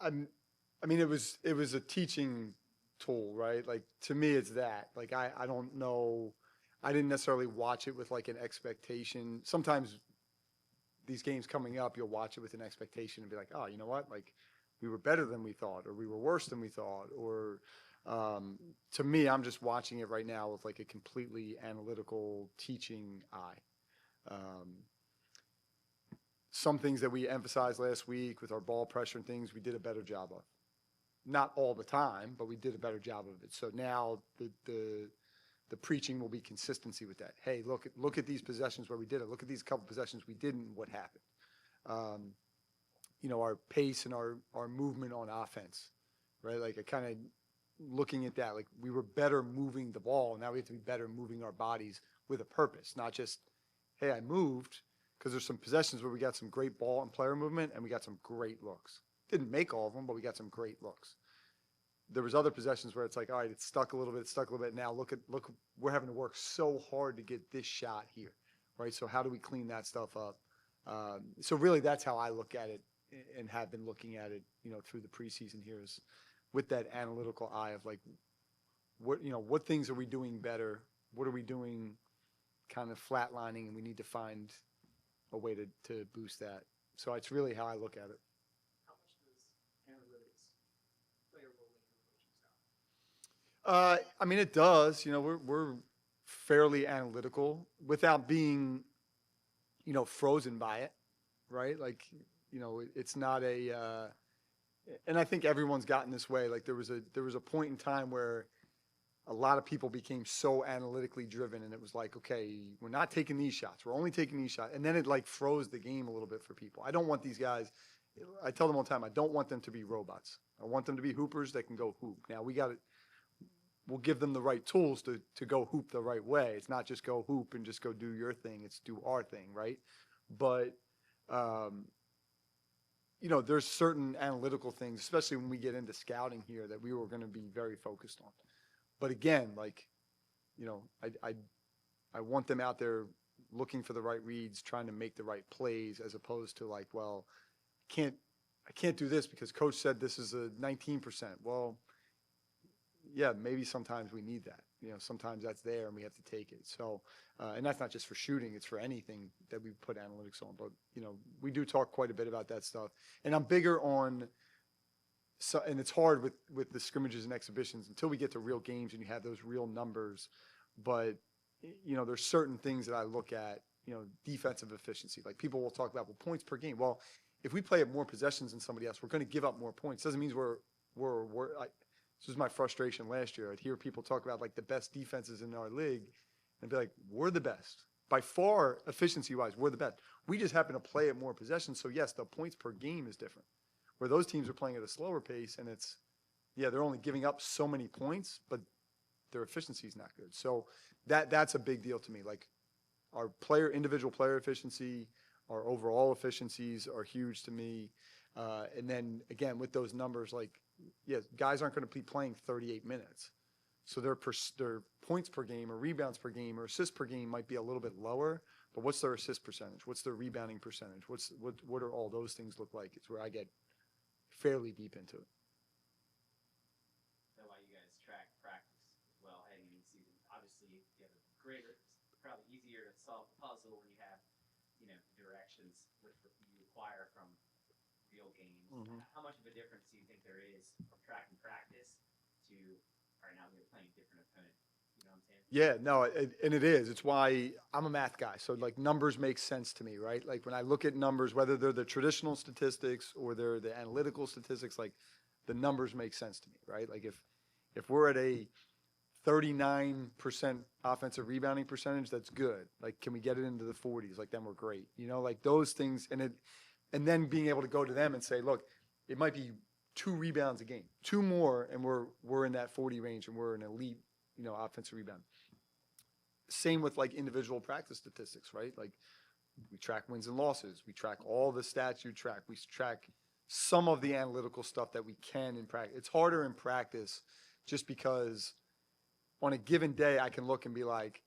I mean, it was a teaching tool, right? Like to me, it's that. Like I don't know. I didn't necessarily watch it with like an expectation. Sometimes these games coming up, you'll watch it with an expectation and be like, oh, you know what? Like we were better than we thought, or we were worse than we thought, or to me, I'm just watching it right now with like a completely analytical teaching eye. Um, some things that we emphasized last week with our ball pressure and things, we did a better job of. Not all the time, but we did a better job of it. So now the preaching will be consistency with that. Hey, look at these possessions where we did it. Look at these couple possessions we didn't. What happened? Um, our pace and our movement on offense, right? Like I kind of looking at that, like we were better moving the ball. Now we have to be better moving our bodies with a purpose, not just, hey, I moved, because there's some possessions where we got some great ball and player movement and we got some great looks. Didn't make all of them, but we got some great looks. There was other possessions where it's like, all right, it's stuck a little bit, it's stuck a little bit. Now look, we're having to work so hard to get this shot here, right? So how do we clean that stuff up? So really, that's how I look at it and have been looking at it, through the preseason here, is with that analytical eye of like, what things are we doing better? What are we doing kind of flatlining, and we need to find a way to boost that. So it's really how I look at it. How much does analytics play a role in your coaching style? I mean, it does. We're fairly analytical without being, frozen by it, right? Like, it's not and I think everyone's gotten this way. Like there was a point in time where a lot of people became so analytically driven, and it was like, okay, we're not taking these shots. We're only taking these shots. And then it like froze the game a little bit for people. I don't want these guys, I tell them all the time, I don't want them to be robots. I want them to be hoopers that can go hoop. Now we'll give them the right tools to go hoop the right way. It's not just go hoop and just go do your thing. It's do our thing, right? But, there's certain analytical things, especially when we get into scouting here, that we were going to be very focused on. But again, like, I want them out there looking for the right reads, trying to make the right plays, as opposed to like, well, I can't do this because coach said this is a 19%. Well, yeah, maybe sometimes we need that. Sometimes that's there and we have to take it. So, and that's not just for shooting; it's for anything that we put analytics on. But we do talk quite a bit about that stuff, and I'm bigger on. So, and it's hard with the scrimmages and exhibitions until we get to real games and you have those real numbers. But, there's certain things that I look at, defensive efficiency. Like people will talk about, well, points per game. Well, if we play at more possessions than somebody else, we're going to give up more points. Doesn't mean this was my frustration last year. I'd hear people talk about like the best defenses in our league and be like, we're the best. By far, efficiency-wise, we're the best. We just happen to play at more possessions. So, yes, the points per game is different. Where those teams are playing at a slower pace, and they're only giving up so many points, but their efficiency is not good. So that's a big deal to me. Like our individual player efficiency, our overall efficiencies are huge to me. And then again, with those numbers, like, guys aren't going to be playing 38 minutes. So their points per game or rebounds per game or assists per game might be a little bit lower, but what's their assist percentage? What's their rebounding percentage? What are all those things look like? It's where I get fairly deep into it. Is that why you guys track practice as well heading into the season? Obviously, you have a greater, probably easier to solve the puzzle when you have, directions which you acquire from real games. Mm-hmm. How much of a difference do you think there is from tracking practice to, all right, now we're playing a different opponent? You know what I'm saying? Yeah, no, and it is. It's why I'm a math guy. So, like, numbers make sense to me, right? Like, when I look at numbers, whether they're the traditional statistics or they're the analytical statistics, like, the numbers make sense to me, right? Like, if we're at a 39% offensive rebounding percentage, that's good. Like, can we get it into the 40s? Like, then we're great. Like, those things, and then being able to go to them and say, look, it might be 2 rebounds a game, 2 more, and we're in that 40 range, and we're an elite, offensive rebound. Same with like individual practice statistics, right? Like we track wins and losses. We track all the stats you track. We track some of the analytical stuff that we can in practice. It's harder in practice just because on a given day I can look and be like,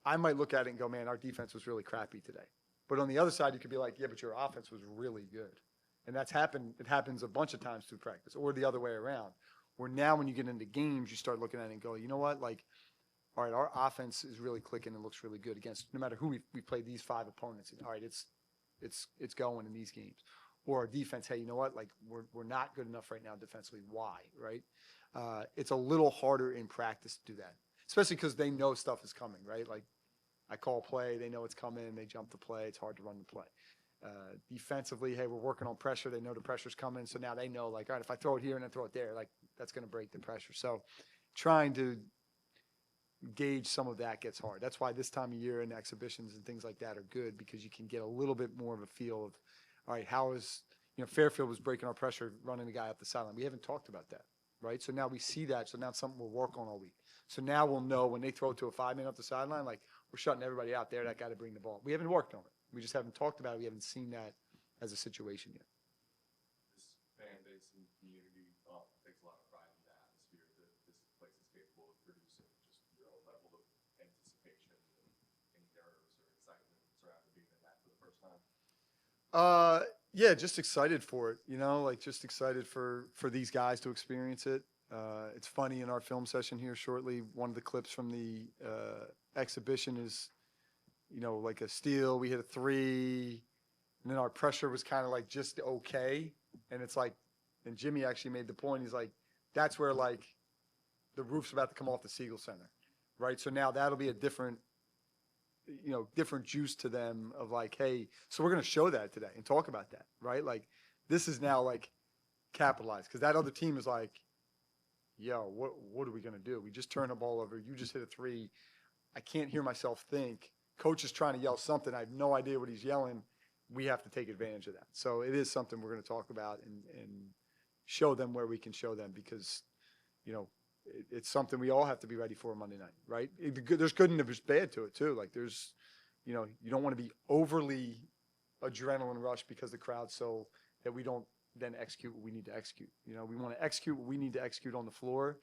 I might look at it and go, man, our defense was really crappy today. But on the other side, you could be like, yeah, but your offense was really good. And that's happened. It happens a bunch of times through practice, or the other way around. Where now, when you get into games, you start looking at it and go, you know what? Like, all right, our offense is really clicking and looks really good against no matter who we played these 5 opponents. And all right, it's going in these games. Or our defense, hey, you know what? Like, we're not good enough right now defensively. Why? Right? It's a little harder in practice to do that, especially because they know stuff is coming. Right? Like, I call play, they know it's coming, they jump the play. It's hard to run the play. Defensively, hey, we're working on pressure. They know the pressure's coming, so now they know, like, all right, if I throw it here and then throw it there, like, that's going to break the pressure. So trying to gauge some of that gets hard. That's why this time of year and exhibitions and things like that are good, because you can get a little bit more of a feel of, all right, how is, Fairfield was breaking our pressure, running the guy up the sideline. We haven't talked about that, right? So now we see that, so now it's something we'll work on all week. So now we'll know when they throw it to a 5-man up the sideline, like, we're shutting everybody out there, that guy to bring the ball. We haven't worked on it. We just haven't talked about it. We haven't seen that as a situation yet. This fan base and community takes a lot of pride in the atmosphere that this place is capable of producing. Just your level of anticipation and any nerves or excitement surrounding being in that for the first time. Yeah, just excited for it. Like, just excited for these guys to experience it. It's funny, in our film session here shortly, one of the clips from the exhibition is, like a steal. We hit a 3, and then our pressure was kind of like just okay. And it's like, and Jimmy actually made the point. He's like, that's where, like, the roof's about to come off the Siegel Center, right? So now that'll be a different, different juice to them of like, hey, so we're going to show that today and talk about that, right? Like, this is now like capitalized, because that other team is like, yo, what are we going to do? We just turned the ball over. You just hit a 3. I can't hear myself think. Coach is trying to yell something. I have no idea what he's yelling. We have to take advantage of that. So it is something we're going to talk about and show them where we can show them, because, it's something we all have to be ready for Monday night, right? There's good and there's bad to it too. Like, there's, you don't want to be overly adrenaline rush because the crowd's so that we don't then execute what we need to execute. We want to execute what we need to execute on the floor,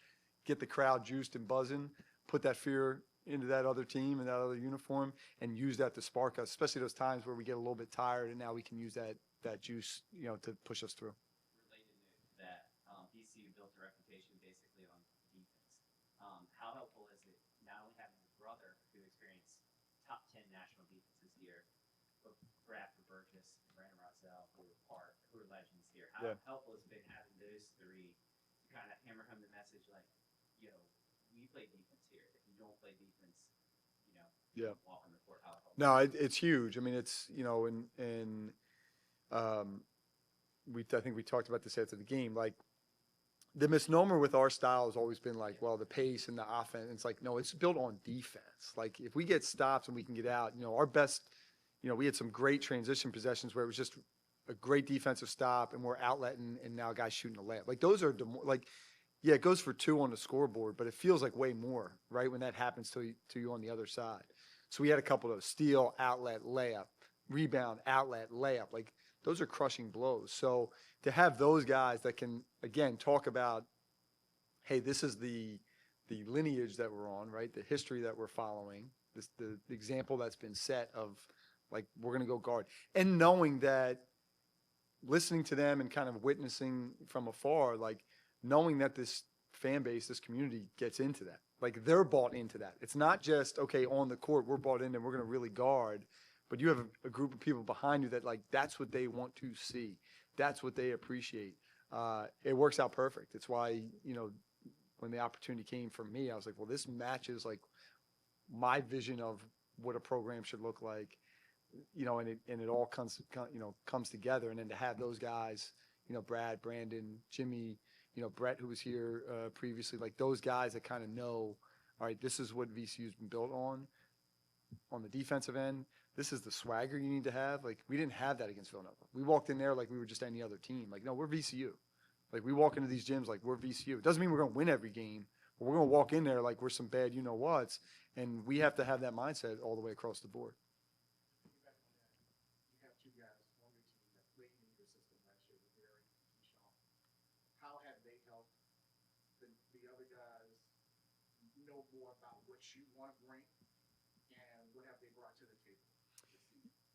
get the crowd juiced and buzzing, put that fear into that other team and that other uniform, and use that to spark us, especially those times where we get a little bit tired, and now we can use that juice, to push us through. Related to that, VCU built a reputation basically on defense. How helpful is it not only having a brother who experienced top 10 national defense this year, but Bradford Burgess, Brandon Rossell, who are legends here. How helpful has it been having those 3 to kind of hammer home the message, like, we play defense here. If you don't play defense, you don't walk on the court. How helpful? No, it's huge. I mean, it's, I think we talked about this after the game. Like, the misnomer with our style has always been like, well, the pace and the offense. It's like, no, it's built on defense. Like, if we get stops and we can get out, our best, we had some great transition possessions where it was just a great defensive stop and we're outletting, and now guys shooting a layup. Like, those are like, yeah, it goes for 2 on the scoreboard, but it feels like way more, right, when that happens to you on the other side. So we had a couple of steal, outlet, layup, rebound, outlet, layup. Like, those are crushing blows. So to have those guys that can, again, talk about, hey, this is the lineage that we're on, right, the history that we're following, the example that's been set of, like, we're going to go guard. And knowing that, listening to them and kind of witnessing from afar, like, knowing that this fan base, this community gets into that. Like, they're bought into that. It's not just, okay, on the court, we're bought in and we're going to really guard, but you have a group of people behind you that, like, that's what they want to see. That's what they appreciate. It works out perfect. It's why, when the opportunity came for me, I was like, well, this matches, like, my vision of what a program should look like, and it all comes together. And then to have those guys, Brad, Brandon, Jimmy, Brett, who was here previously, like, those guys that kind of know, all right, this is what VCU's been built on the defensive end. This is the swagger you need to have. Like, we didn't have that against Villanova. We walked in there like we were just any other team. Like, no, we're VCU. Like, we walk into these gyms like we're VCU. It doesn't mean we're going to win every game, but we're going to walk in there like we're some bad you-know-whats, and we have to have that mindset all the way across the board. You have 2 guys on your team that played in your system last year with Barry and Keyshawn. How have they helped the other guys know more about what you want to bring, and what have they brought to the table?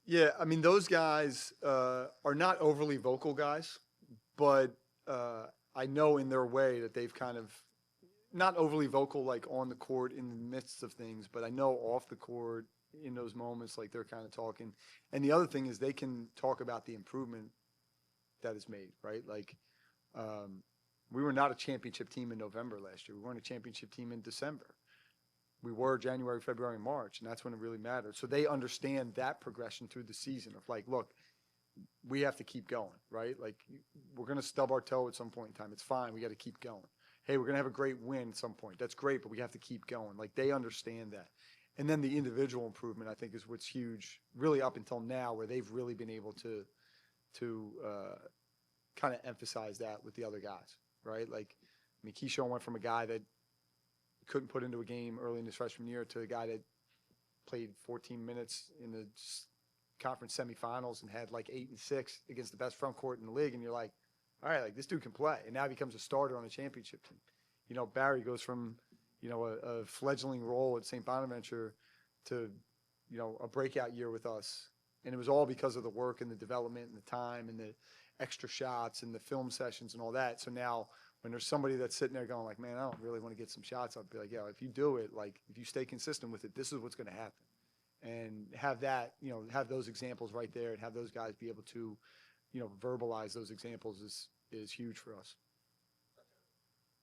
Yeah, I mean, those guys are not overly vocal guys, but I know in their way that they've kind of not overly vocal like on the court in the midst of things, but I know off the court in those moments like they're kind of talking. And the other thing is they can talk about the improvement that is made, right? Like we were not a championship team in November last year. We weren't a championship team in December. We were January, February, March, and that's when it really mattered. So they understand that progression through the season of like, look, we have to keep going, right? Like we're going to stub our toe at some point in time. It's fine. We got to keep going. Hey, we're going to have a great win at some point. That's great, but we have to keep going. Like they understand that. And then the individual improvement, I think, is what's huge, really up until now, where they've really been able to kind of emphasize that with the other guys, right? Like, I mean, Keyshawn went from a guy that couldn't put into a game early in his freshman year to a guy that played 14 minutes in the conference semifinals and had like 8 and 6 against the best front court in the league. And you're like, all right, like this dude can play. And now he becomes a starter on a championship team. You know, Barry goes from, you know, a fledgling role at St. Bonaventure to, you know, a breakout year with us. And it was all because of the work and the development and the time and the extra shots and the film sessions and all that. So now when there's somebody that's sitting there going like, man, I don't really want to get some shots, I'll be like, yeah, if you do it, like if you stay consistent with it, this is what's going to happen. And have that, you know, have those examples right there and have those guys be able to, you know, verbalize those examples is huge for us.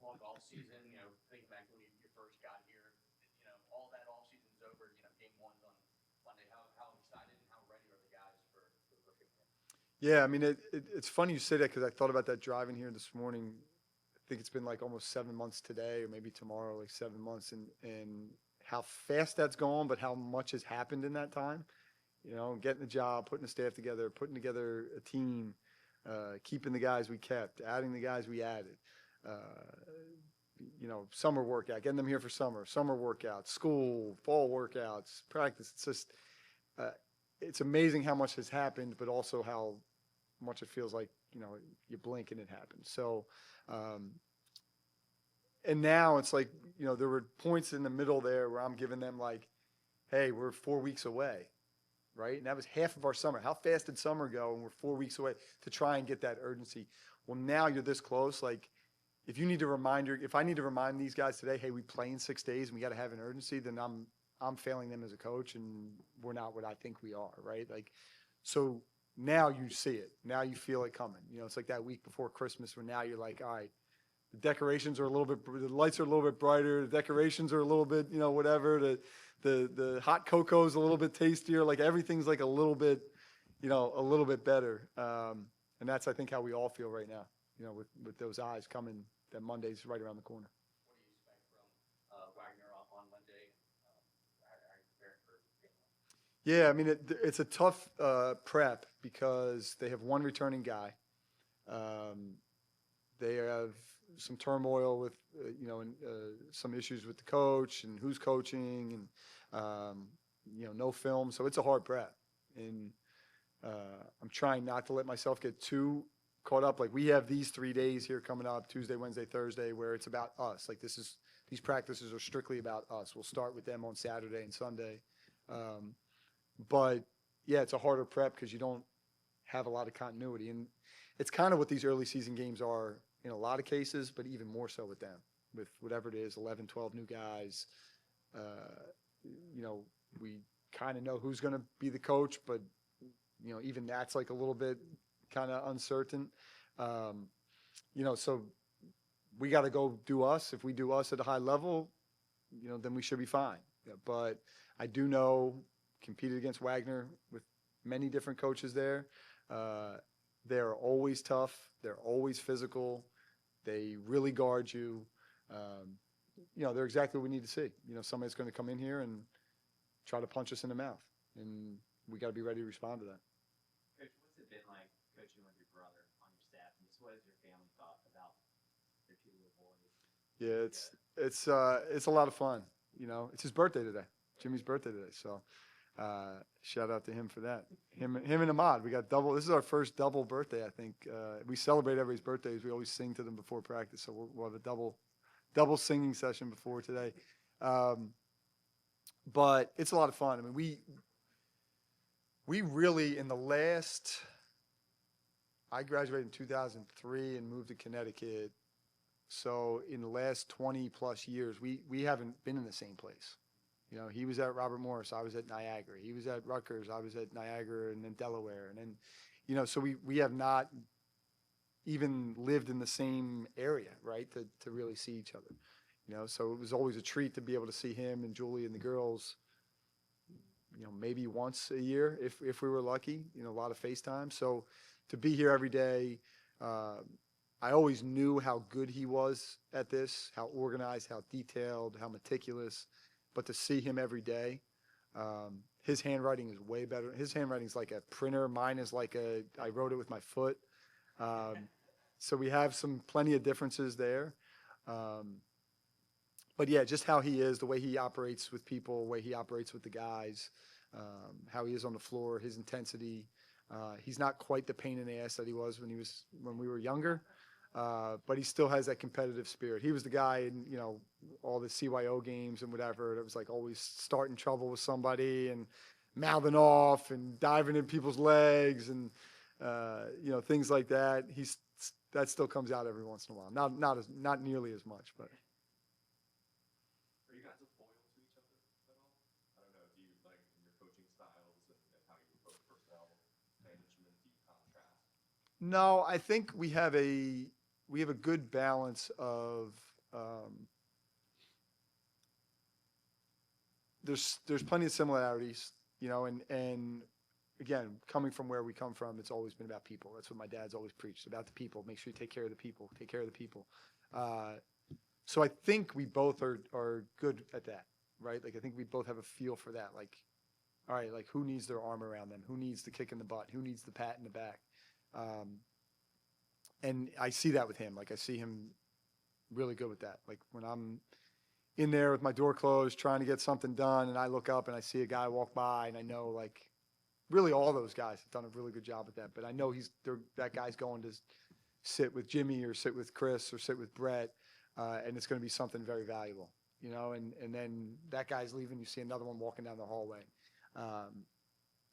Long off season, you know, think back when you first got here, you know, all that off season's over, you know, game one's on Monday. How excited and how ready are the guys for the rookie game? Yeah, I mean, it's funny you say that because I thought about that driving here this morning. I think it's been like almost 7 months today or maybe tomorrow, like 7 months, and how fast that's gone, but how much has happened in that time. You know, getting the job, putting the staff together, putting together a team, keeping the guys we kept, adding the guys we added. You know, summer workout, getting them here for summer workouts, school, fall workouts, practice. It's just, it's amazing how much has happened, but also how much it feels like, you know, you blink and it happens. So, and now it's like, you know, there were points in the middle there where I'm giving them like, hey, we're 4 weeks away, right? And that was half of our summer. How fast did summer go? And we're 4 weeks away to try and get that urgency. Well, now you're this close. Like, if you need to if I need to remind these guys today, hey, we play in 6 days and we got to have an urgency, then I'm failing them as a coach and we're not what I think we are, right? Like, so now you see it. Now you feel it coming. You know, it's like that week before Christmas where now you're like, all right, the decorations are a little bit, the lights are a little bit brighter, the decorations are a little bit, you know, whatever, the hot cocoa is a little bit tastier, like everything's like a little bit, you know, a little bit better. And that's, I think, how we all feel right now, you know, with those eyes coming, that Monday's right around the corner. What do you expect from Wagner on Monday? How are you preparing for game one? Yeah, I mean, it's a tough prep because they have one returning guy. They have some turmoil with, you know, some issues with the coach and who's coaching and, you know, no film. So it's a hard prep. And I'm trying not to let myself get too caught up. Like we have these 3 days here coming up, Tuesday, Wednesday, Thursday, where it's about us. Like these practices are strictly about us. We'll start with them on Saturday and Sunday. But yeah, it's a harder prep because you don't have a lot of continuity. And it's kind of what these early season games are in a lot of cases, but even more so with them, with whatever it is, 11, 12 new guys. You know, we kind of know who's going to be the coach, but, you know, even that's like a little bit kind of uncertain. You know, so we got to go do us. If we do us at a high level, you know, then we should be fine. Yeah, but I do know, competed against Wagner with many different coaches there. They're always tough. They're always physical. They really guard you. You know, they're exactly what we need to see. You know, somebody's going to come in here and try to punch us in the mouth, and we got to be ready to respond to that. Coach, what's it been like coaching with your brother on your staff? And just what has your family thought about their 2 little boys? Yeah, it's a lot of fun. You know, it's his birthday today, Jimmy's birthday today. So shout out to him for that. Him and Ahmad, we got double. This is our first double birthday, I think. We celebrate everybody's birthdays. We always sing to them before practice, so we'll have a double singing session before today. But it's a lot of fun. I mean, We really, in the last, I graduated in 2003 and moved to Connecticut. So in the last 20 plus years, we haven't been in the same place. You know, he was at Robert Morris, I was at Niagara. He was at Rutgers, I was at Niagara and then Delaware. And then, you know, so we have not even lived in the same area, right, to really see each other. You know, so it was always a treat to be able to see him and Julie and the girls, you know, maybe once a year if we were lucky, you know, a lot of FaceTime. So to be here every day, I always knew how good he was at this, how organized, how detailed, how meticulous. But to see him every day, his handwriting is way better. His handwriting is like a printer. Mine is like I wrote it with my foot. So we have plenty of differences there. But yeah, just how he is, the way he operates with people, the way he operates with the guys, how he is on the floor, his intensity. He's not quite the pain in the ass that he was when we were younger, but he still has that competitive spirit. He was the guy in, you know, all the CYO games and whatever that was like always starting trouble with somebody and mouthing off and diving in people's legs and you know, things like that. That still comes out every once in a while. Not nearly as much, but. Are you guys a foil to each other at all? I don't know. Do you like in your coaching styles and how you approach personnel management? Do you contrast? No, I think we have a good balance of there's plenty of similarities, you know, and again, coming from where we come from, it's always been about people. That's what my dad's always preached, about the people. Make sure you take care of the people. Take care of the people. So I think we both are good at that, right? Like I think we both have a feel for that. Like, all right, like who needs their arm around them? Who needs the kick in the butt? Who needs the pat in the back? And I see that with him. Like I see him really good with that. Like when I'm in there with my door closed trying to get something done and I look up and I see a guy walk by and I know like really all those guys have done a really good job at that. But I know that guy's going to sit with Jimmy or sit with Chris or sit with Brett, and it's going to be something very valuable, you know. And then that guy's leaving, you see another one walking down the hallway.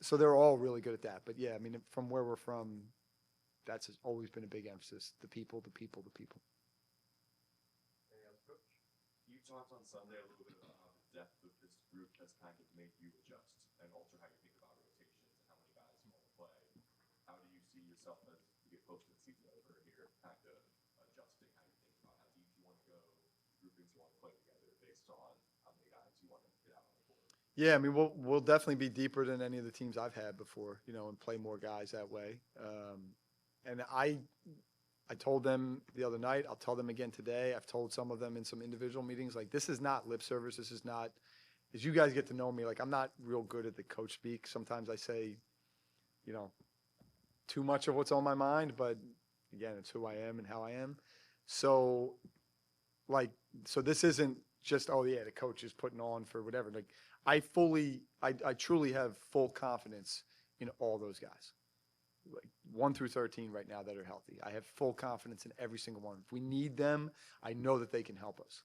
So they're all really good at that. But yeah, I mean, from where we're from, that's always been a big emphasis: the people, the people, the people. You talked on Sunday a little bit about how the depth of this group has kind of made you adjust and alter how you think about rotations and how many guys you want to play. How do you see yourself as you get closer to the season over here, kind of adjusting how you think about how deep you want to go, groupings you want to play together based on how many guys you want to get out on the board? Yeah, I mean, we'll definitely be deeper than any of the teams I've had before, you know, and play more guys that way. And I told them the other night, I'll tell them again today. I've told some of them in some individual meetings, like, this is not lip service. This is not, as you guys get to know me, like, I'm not real good at the coach speak. Sometimes I say, you know, too much of what's on my mind, but again, it's who I am and how I am. So, like, so this isn't just, oh yeah, the coach is putting on for whatever. Like, I truly have full confidence in all those guys. Like 1 through 13 right now that are healthy. I have full confidence in every single one. If we need them, I know that they can help us.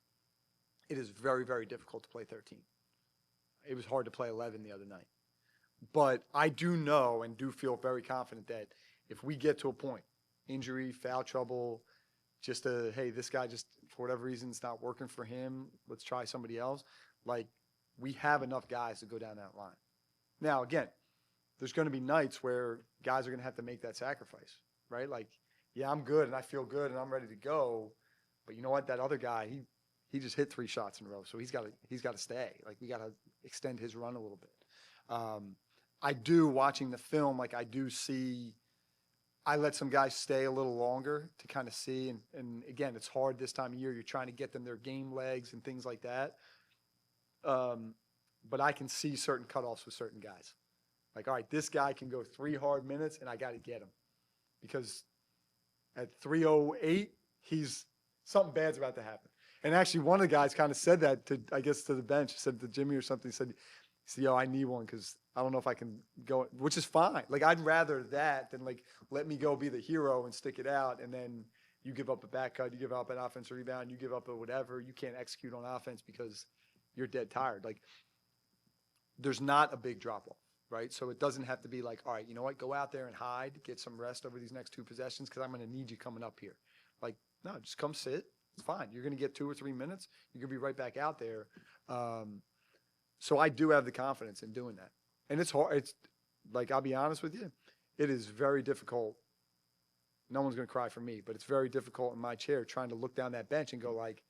It is very, very difficult to play 13. It was hard to play 11 the other night. But I do know and do feel very confident that if we get to a point, injury, foul trouble, just hey, this guy just, for whatever reason, it's not working for him, let's try somebody else. Like, we have enough guys to go down that line. Now, again, there's going to be nights where guys are going to have to make that sacrifice, right? Like, yeah, I'm good and I feel good and I'm ready to go, but you know what? That other guy, he just hit 3 shots in a row, so he's got to stay. Like, we got to extend his run a little bit. I do, watching the film, like I do see, I let some guys stay a little longer to kind of see, and again, it's hard this time of year. You're trying to get them their game legs and things like that. But I can see certain cutoffs with certain guys. Like, all right, this guy can go 3 hard minutes, and I got to get him. Because at 3:08, something bad's about to happen. And actually, one of the guys kind of said that to the bench. He said to Jimmy or something, he said, yo, I need one because I don't know if I can go, which is fine. Like, I'd rather that than, like, let me go be the hero and stick it out, and then you give up a back cut, you give up an offensive rebound, you give up a whatever. You can't execute on offense because you're dead tired. Like, there's not a big drop-off, right? So it doesn't have to be like, all right, you know what, go out there and hide, get some rest over these next 2 possessions because I'm going to need you coming up here. Like, no, just come sit. It's fine. You're going to get 2 or 3 minutes. You're going to be right back out there. So I do have the confidence in doing that. And it's hard. It's like, I'll be honest with you, it is very difficult. No one's going to cry for me, but it's very difficult in my chair trying to look down that bench and go like,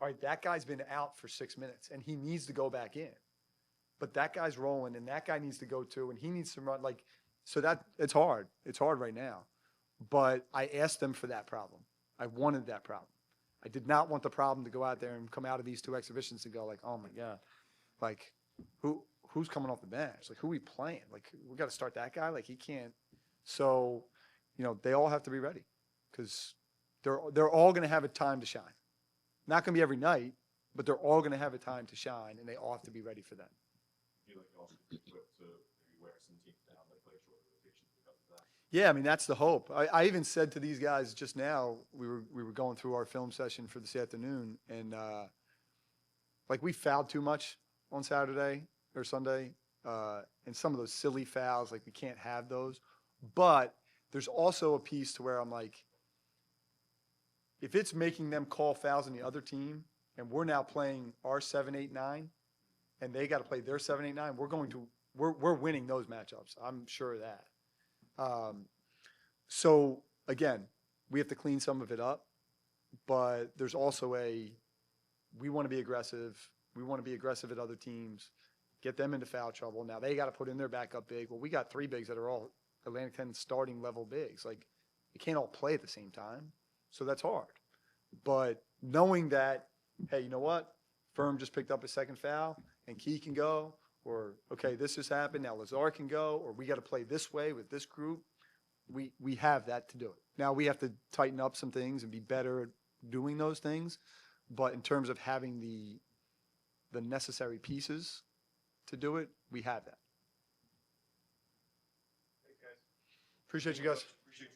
all right, that guy's been out for 6 minutes and he needs to go back in. But that guy's rolling and that guy needs to go too and he needs to run. Like, so that it's hard. It's hard right now. But I asked them for that problem. I wanted that problem. I did not want the problem to go out there and come out of these 2 exhibitions and go like, oh my God, like who's coming off the bench? Like who we playing? Like we got to start that guy. Like he can't. So, you know, they all have to be ready because they're all going to have a time to shine. Not going to be every night, but they're all going to have a time to shine, and they all have to be ready for that. You like also equipped to maybe wear some teams down that play short rotations because of that. Yeah, I mean that's the hope. I even said to these guys just now, we were going through our film session for this afternoon, and like we fouled too much on Saturday or Sunday, and some of those silly fouls, like we can't have those. But there's also a piece to where I'm like, if it's making them call fouls on the other team, and we're now playing our 7, 8, 9, and they got to play their 7, 8, 9, we're winning those matchups. I'm sure of that. So again, we have to clean some of it up, but there's also we want to be aggressive. We want to be aggressive at other teams, get them into foul trouble. Now they got to put in their backup big. Well, we got 3 bigs that are all Atlantic 10 starting level bigs. Like they can't all play at the same time. So that's hard. But knowing that, hey, you know what? Firm just picked up a second foul and Key can go, or, okay, this has happened. Now Lazar can go, or we got to play this way with this group. We have that to do it. Now we have to tighten up some things and be better at doing those things. But in terms of having the necessary pieces to do it, we have that. Thanks, guys. Appreciate you guys. Appreciate you.